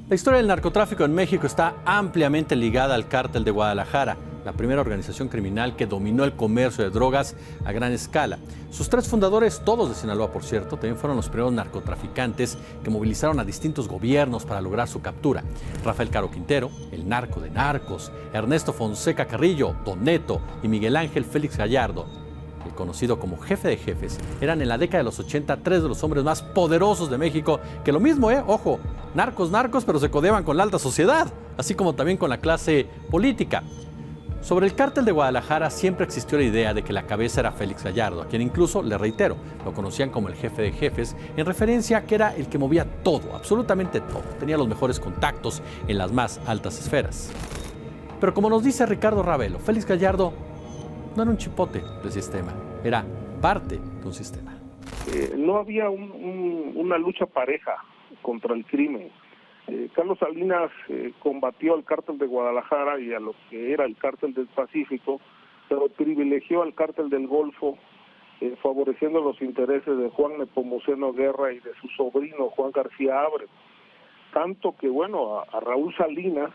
La historia del narcotráfico en México está ampliamente ligada al Cártel de Guadalajara, la primera organización criminal que dominó el comercio de drogas a gran escala. Sus tres fundadores, todos de Sinaloa por cierto, también fueron los primeros narcotraficantes que movilizaron a distintos gobiernos para lograr su captura. Rafael Caro Quintero, el narco de narcos, Ernesto Fonseca Carrillo, Don Neto y Miguel Ángel Félix Gallardo, el conocido como jefe de jefes, eran en la década de los 80 tres de los hombres más poderosos de México, que lo mismo, ojo, narcos, pero se codeaban con la alta sociedad, así como también con la clase política. Sobre el cártel de Guadalajara siempre existió la idea de que la cabeza era Félix Gallardo, a quien incluso, le reitero, lo conocían como el jefe de jefes, en referencia a que era el que movía todo, absolutamente todo. Tenía los mejores contactos en las más altas esferas. Pero como nos dice Ricardo Ravelo, Félix Gallardo no era un chipote del sistema, era parte de un sistema. No había una lucha pareja contra el crimen. Carlos Salinas combatió al cártel de Guadalajara y a lo que era el cártel del Pacífico, pero privilegió al cártel del Golfo, favoreciendo los intereses de Juan Nepomuceno Guerra y de su sobrino Juan García Ábrego. Tanto que, bueno, a Raúl Salinas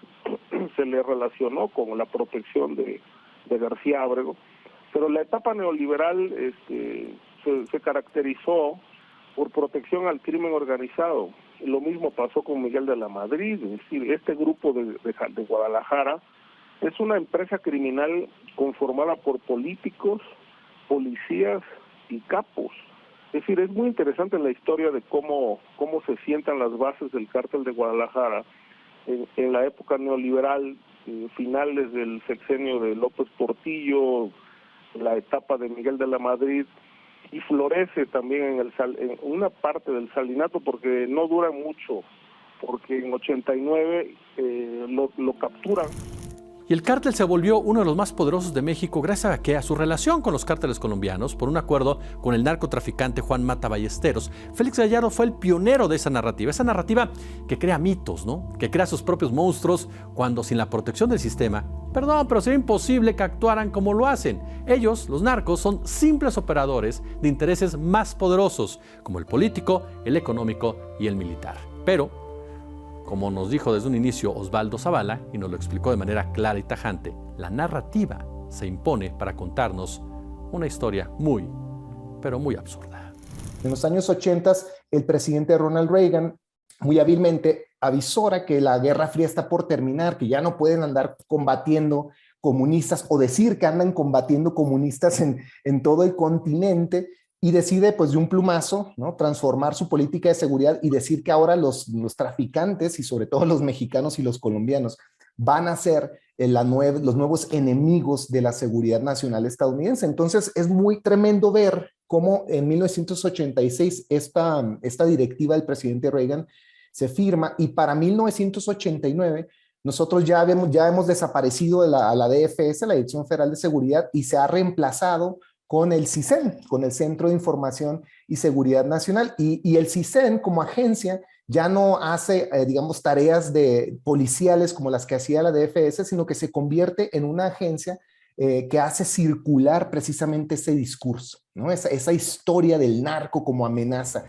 se le relacionó con la protección de García Ábrego, pero la etapa neoliberal se caracterizó por protección al crimen organizado. Lo mismo pasó con Miguel de la Madrid, es decir, este grupo de Guadalajara es una empresa criminal conformada por políticos, policías y capos. Es decir, es muy interesante la historia de cómo se sientan las bases del cártel de Guadalajara en la época neoliberal, finales del sexenio de López Portillo, la etapa de Miguel de la Madrid, y florece también en una parte del salinato, porque no dura mucho, porque en 89 lo capturan. Y el cártel se volvió uno de los más poderosos de México gracias a su relación con los cárteles colombianos, por un acuerdo con el narcotraficante Juan Mata Ballesteros. Félix Gallardo fue el pionero de esa narrativa que crea mitos, ¿no? Que crea sus propios monstruos cuando sin la protección del sistema, pero sería imposible que actuaran como lo hacen. Ellos, los narcos, son simples operadores de intereses más poderosos, como el político, el económico y el militar. Pero como nos dijo desde un inicio Osvaldo Zavala, y nos lo explicó de manera clara y tajante, la narrativa se impone para contarnos una historia muy, pero muy absurda. En los años 80, el presidente Ronald Reagan muy hábilmente avisora que la Guerra Fría está por terminar, que ya no pueden andar combatiendo comunistas o decir que andan combatiendo comunistas en todo el continente, y decide pues de un plumazo, ¿no?, transformar su política de seguridad y decir que ahora los traficantes y sobre todo los mexicanos y los colombianos van a ser los nuevos enemigos de la seguridad nacional estadounidense. Entonces es muy tremendo ver cómo en 1986 esta directiva del presidente Reagan se firma, y para 1989 nosotros ya hemos desaparecido a la DFS, la Dirección Federal de Seguridad, y se ha reemplazado con el CISEN, con el Centro de Información y Seguridad Nacional, y el CISEN como agencia ya no hace, digamos, tareas policiales como las que hacía la DFS, sino que se convierte en una agencia que hace circular precisamente ese discurso, ¿no? Esa historia del narco como amenaza.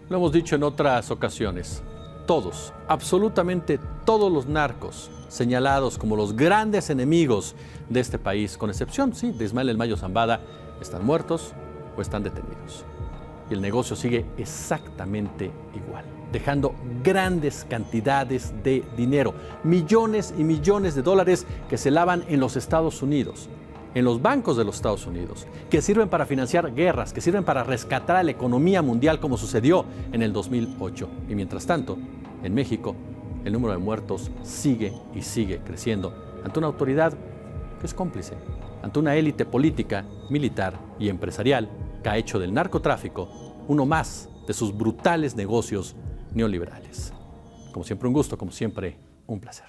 Lo hemos dicho en otras ocasiones, todos, absolutamente todos los narcos señalados como los grandes enemigos de este país, con excepción, sí, de Ismael El Mayo Zambada, están muertos o están detenidos. Y el negocio sigue exactamente igual, dejando grandes cantidades de dinero, millones y millones de dólares que se lavan en los Estados Unidos, en los bancos de los Estados Unidos, que sirven para financiar guerras, que sirven para rescatar a la economía mundial como sucedió en el 2008. Y mientras tanto, en México, el número de muertos sigue y sigue creciendo ante una autoridad que es cómplice, ante una élite política, militar y empresarial que ha hecho del narcotráfico uno más de sus brutales negocios neoliberales. Como siempre, un gusto, como siempre, un placer.